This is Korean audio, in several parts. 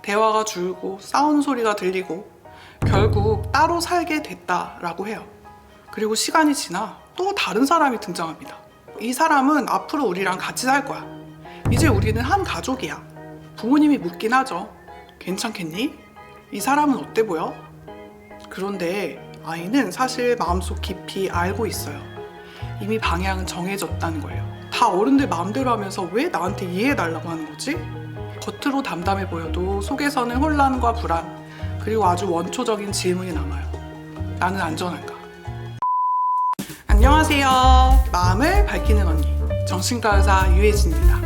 대화가 줄고 싸우는 소리가 들리고 결국 따로 살게 됐다라고 해요. 그리고 시간이 지나 또 다른 사람이 등장합니다. 이 사람은 앞으로 우리랑 같이 살 거야. 이제 우리는 한 가족이야. 부모님이 묻긴 하죠. 괜찮겠니? 이 사람은 어때 보여? 그런데 아이는 사실 마음속 깊이 알고 있어요. 이미 방향은 정해졌다는 거예요. 다 어른들 마음대로 하면서 왜 나한테 이해해달라고 하는 거지? 겉으로 담담해 보여도 속에서는 혼란과 불안, 그리고 아주 원초적인 질문이 남아요. 나는 안전한가? 안녕하세요. 마음을 밝히는 언니, 정신과 의사 유혜진입니다.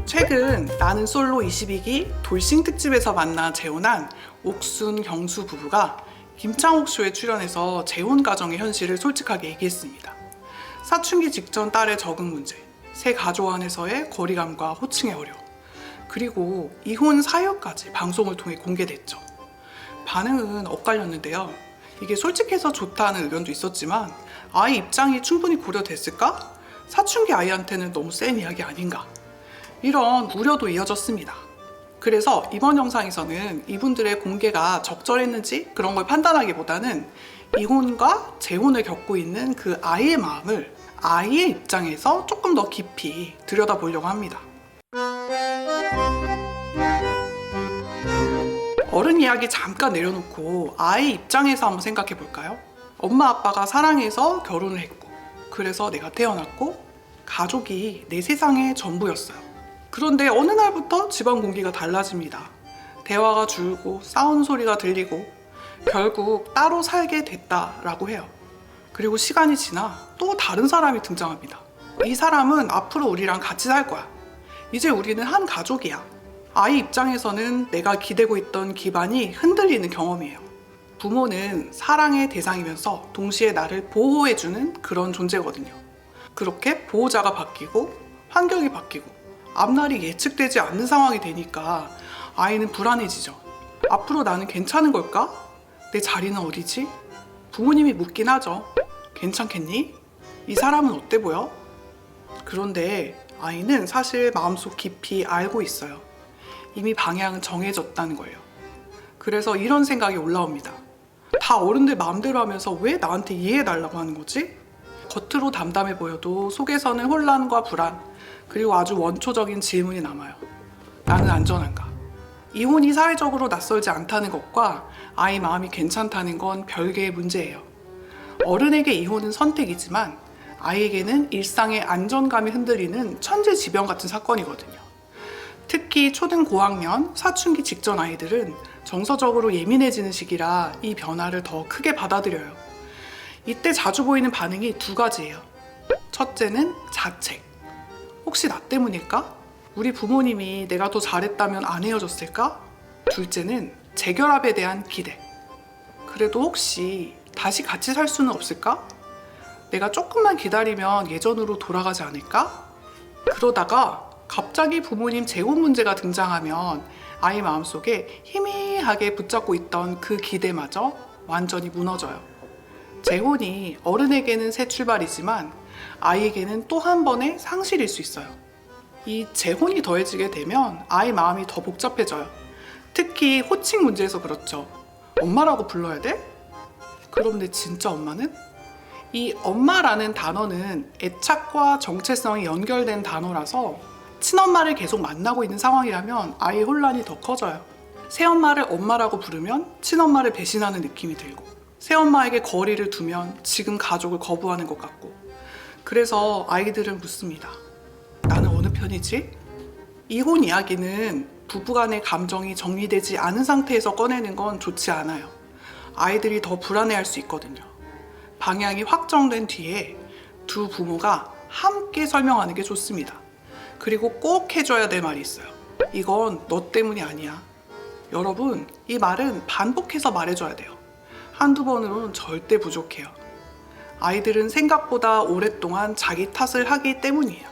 최근 나는 솔로 22기 돌싱 특집에서 만나 재혼한 옥순, 경수 부부가 김창옥 쇼에 출연해서 재혼 가정의 현실을 솔직하게 얘기했습니다. 사춘기 직전 딸의 적응 문제, 새 가족 안에서의 거리감과 호칭의 어려움, 그리고 이혼 사유까지 방송을 통해 공개됐죠. 반응은 엇갈렸는데요. 이게 솔직해서 좋다는 의견도 있었지만 아이 입장이 충분히 고려됐을까? 사춘기 아이한테는 너무 센 이야기 아닌가? 이런 우려도 이어졌습니다. 그래서 이번 영상에서는 이분들의 공개가 적절했는지 그런 걸 판단하기보다는 이혼과 재혼을 겪고 있는 그 아이의 마음을 아이의 입장에서 조금 더 깊이 들여다보려고 합니다. 어른 이야기 잠깐 내려놓고 아이 입장에서 한번 생각해 볼까요? 엄마 아빠가 사랑해서 결혼을 했고, 그래서 내가 태어났고 가족이 내 세상의 전부였어요. 그런데 어느 날부터 집안 공기가 달라집니다. 대화가 줄고 싸우는 소리가 들리고 결국 따로 살게 됐다라고 해요. 그리고 시간이 지나 또 다른 사람이 등장합니다. 이 사람은 앞으로 우리랑 같이 살 거야. 이제 우리는 한 가족이야. 아이 입장에서는 내가 기대고 있던 기반이 흔들리는 경험이에요. 부모는 사랑의 대상이면서 동시에 나를 보호해주는 그런 존재거든요. 그렇게 보호자가 바뀌고 환경이 바뀌고 앞날이 예측되지 않는 상황이 되니까 아이는 불안해지죠. 앞으로 나는 괜찮은 걸까? 내 자리는 어디지? 부모님이 묻긴 하죠. 괜찮겠니? 이 사람은 어때 보여? 그런데 아이는 사실 마음속 깊이 알고 있어요. 이미 방향은 정해졌다는 거예요. 그래서 이런 생각이 올라옵니다. 다 어른들 마음대로 하면서 왜 나한테 이해해달라고 하는 거지? 겉으로 담담해 보여도 속에서는 혼란과 불안, 그리고 아주 원초적인 질문이 남아요. 나는 안전한가? 이혼이 사회적으로 낯설지 않다는 것과 아이 마음이 괜찮다는 건 별개의 문제예요. 어른에게 이혼은 선택이지만 아이에게는 일상의 안정감이 흔들리는 천재지변 같은 사건이거든요. 특히 초등 고학년, 사춘기 직전 아이들은 정서적으로 예민해지는 시기라 이 변화를 더 크게 받아들여요. 이때 자주 보이는 반응이 두 가지예요. 첫째는 자책. 혹시 나 때문일까? 우리 부모님이 내가 더 잘했다면 안 헤어졌을까? 둘째는 재결합에 대한 기대. 그래도 혹시 다시 같이 살 수는 없을까? 내가 조금만 기다리면 예전으로 돌아가지 않을까? 그러다가 갑자기 부모님 재혼 문제가 등장하면 아이 마음속에 희미하게 붙잡고 있던 그 기대마저 완전히 무너져요. 재혼이 어른에게는 새 출발이지만 아이에게는 또 한 번의 상실일 수 있어요. 이 재혼이 더해지게 되면 아이 마음이 더 복잡해져요. 특히 호칭 문제에서 그렇죠. 엄마라고 불러야 돼? 그런데 진짜 엄마는? 이 엄마라는 단어는 애착과 정체성이 연결된 단어라서 친엄마를 계속 만나고 있는 상황이라면 아이의 혼란이 더 커져요. 새엄마를 엄마라고 부르면 친엄마를 배신하는 느낌이 들고, 새엄마에게 거리를 두면 지금 가족을 거부하는 것 같고, 그래서 아이들은 묻습니다. 나는 어느 편이지? 이혼 이야기는 부부간의 감정이 정리되지 않은 상태에서 꺼내는 건 좋지 않아요. 아이들이 더 불안해할 수 있거든요. 방향이 확정된 뒤에 두 부모가 함께 설명하는 게 좋습니다. 그리고 꼭 해줘야 될 말이 있어요. 이건 너 때문이 아니야. 여러분, 이 말은 반복해서 말해줘야 돼요. 한두 번으로는 절대 부족해요. 아이들은 생각보다 오랫동안 자기 탓을 하기 때문이에요.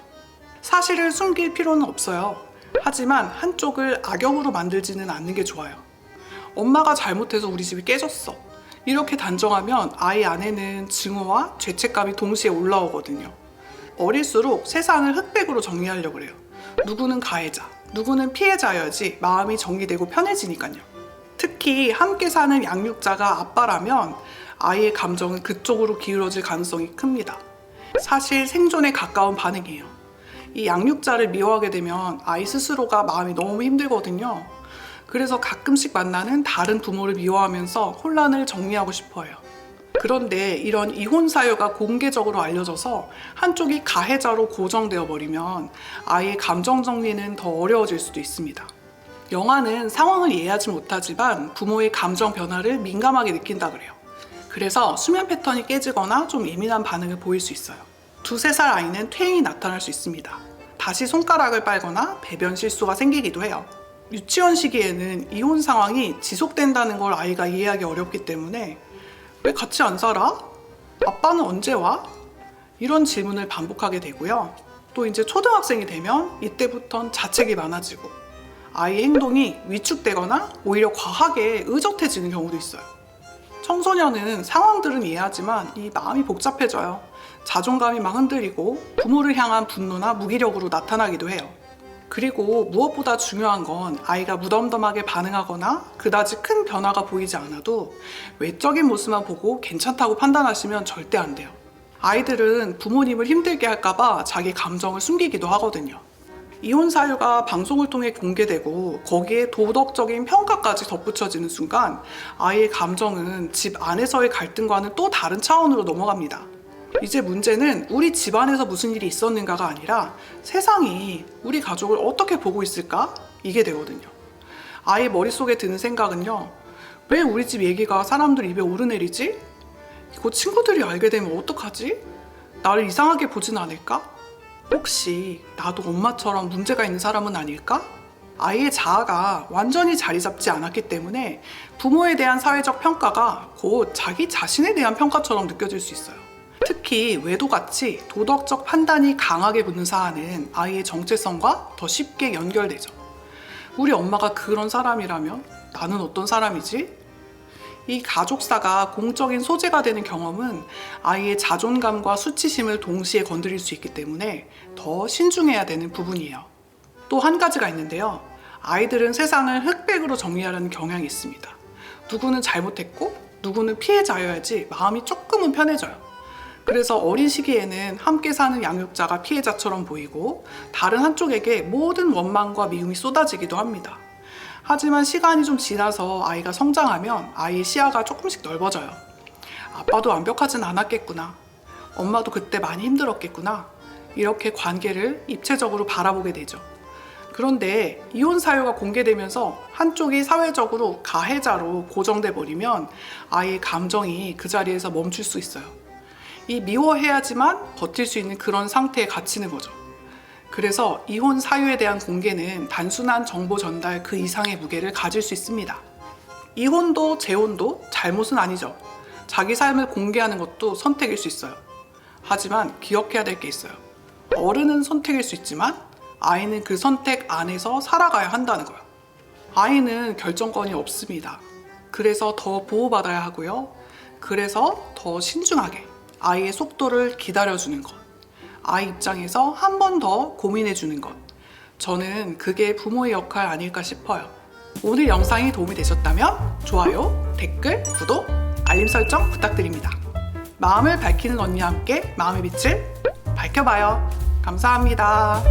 사실을 숨길 필요는 없어요. 하지만 한쪽을 악역으로 만들지는 않는 게 좋아요. 엄마가 잘못해서 우리 집이 깨졌어. 이렇게 단정하면 아이 안에는 증오와 죄책감이 동시에 올라오거든요. 어릴수록 세상을 흑백으로 정리하려고 해요. 누구는 가해자, 누구는 피해자여야지 마음이 정리되고 편해지니까요. 특히 함께 사는 양육자가 아빠라면 아이의 감정은 그쪽으로 기울어질 가능성이 큽니다. 사실 생존에 가까운 반응이에요. 이 양육자를 미워하게 되면 아이 스스로가 마음이 너무 힘들거든요. 그래서 가끔씩 만나는 다른 부모를 미워하면서 혼란을 정리하고 싶어 해요. 그런데 이런 이혼 사유가 공개적으로 알려져서 한쪽이 가해자로 고정되어 버리면 아이의 감정 정리는 더 어려워질 수도 있습니다. 영아는 상황을 이해하지 못하지만 부모의 감정 변화를 민감하게 느낀다 그래요. 그래서 수면 패턴이 깨지거나 좀 예민한 반응을 보일 수 있어요. 2~3살 아이는 퇴행이 나타날 수 있습니다. 다시 손가락을 빨거나 배변 실수가 생기기도 해요. 유치원 시기에는 이혼 상황이 지속된다는 걸 아이가 이해하기 어렵기 때문에 왜 같이 안 살아? 아빠는 언제 와? 이런 질문을 반복하게 되고요. 또 이제 초등학생이 되면 이때부턴 자책이 많아지고 아이의 행동이 위축되거나 오히려 과하게 의젓해지는 경우도 있어요. 청소년은 상황들은 이해하지만 이 마음이 복잡해져요. 자존감이 막 흔들리고 부모를 향한 분노나 무기력으로 나타나기도 해요. 그리고 무엇보다 중요한 건 아이가 무덤덤하게 반응하거나 그다지 큰 변화가 보이지 않아도 외적인 모습만 보고 괜찮다고 판단하시면 절대 안 돼요. 아이들은 부모님을 힘들게 할까봐 자기 감정을 숨기기도 하거든요. 이혼 사유가 방송을 통해 공개되고 거기에 도덕적인 평가까지 덧붙여지는 순간 아이의 감정은 집 안에서의 갈등과는 또 다른 차원으로 넘어갑니다. 이제 문제는 우리 집안에서 무슨 일이 있었는가가 아니라 세상이 우리 가족을 어떻게 보고 있을까? 이게 되거든요. 아이 머릿속에 드는 생각은요. 왜 우리 집 얘기가 사람들 입에 오르내리지? 이거 친구들이 알게 되면 어떡하지? 나를 이상하게 보진 않을까? 혹시 나도 엄마처럼 문제가 있는 사람은 아닐까? 아이의 자아가 완전히 자리 잡지 않았기 때문에 부모에 대한 사회적 평가가 곧 자기 자신에 대한 평가처럼 느껴질 수 있어요. 특히 외도같이 도덕적 판단이 강하게 붙는 사안은 아이의 정체성과 더 쉽게 연결되죠. 우리 엄마가 그런 사람이라면 나는 어떤 사람이지? 이 가족사가 공적인 소재가 되는 경험은 아이의 자존감과 수치심을 동시에 건드릴 수 있기 때문에 더 신중해야 되는 부분이에요. 또 한 가지가 있는데요. 아이들은 세상을 흑백으로 정리하려는 경향이 있습니다. 누구는 잘못했고 누구는 피해자여야지 마음이 조금은 편해져요. 그래서 어린 시기에는 함께 사는 양육자가 피해자처럼 보이고 다른 한쪽에게 모든 원망과 미움이 쏟아지기도 합니다. 하지만 시간이 좀 지나서 아이가 성장하면 아이의 시야가 조금씩 넓어져요. 아빠도 완벽하진 않았겠구나. 엄마도 그때 많이 힘들었겠구나. 이렇게 관계를 입체적으로 바라보게 되죠. 그런데 이혼 사유가 공개되면서 한쪽이 사회적으로 가해자로 고정돼 버리면 아이의 감정이 그 자리에서 멈출 수 있어요. 이 미워해야지만 버틸 수 있는 그런 상태에 갇히는 거죠. 그래서 이혼 사유에 대한 공개는 단순한 정보 전달 그 이상의 무게를 가질 수 있습니다. 이혼도 재혼도 잘못은 아니죠. 자기 삶을 공개하는 것도 선택일 수 있어요. 하지만 기억해야 될 게 있어요. 어른은 선택일 수 있지만 아이는 그 선택 안에서 살아가야 한다는 거예요. 아이는 결정권이 없습니다. 그래서 더 보호받아야 하고요. 그래서 더 신중하게 아이의 속도를 기다려주는 것, 아이 입장에서 한 번 더 고민해주는 것, 저는 그게 부모의 역할 아닐까 싶어요. 오늘 영상이 도움이 되셨다면 좋아요, 댓글, 구독, 알림 설정 부탁드립니다. 마음을 밝히는 언니와 함께 마음의 빛을 밝혀봐요. 감사합니다.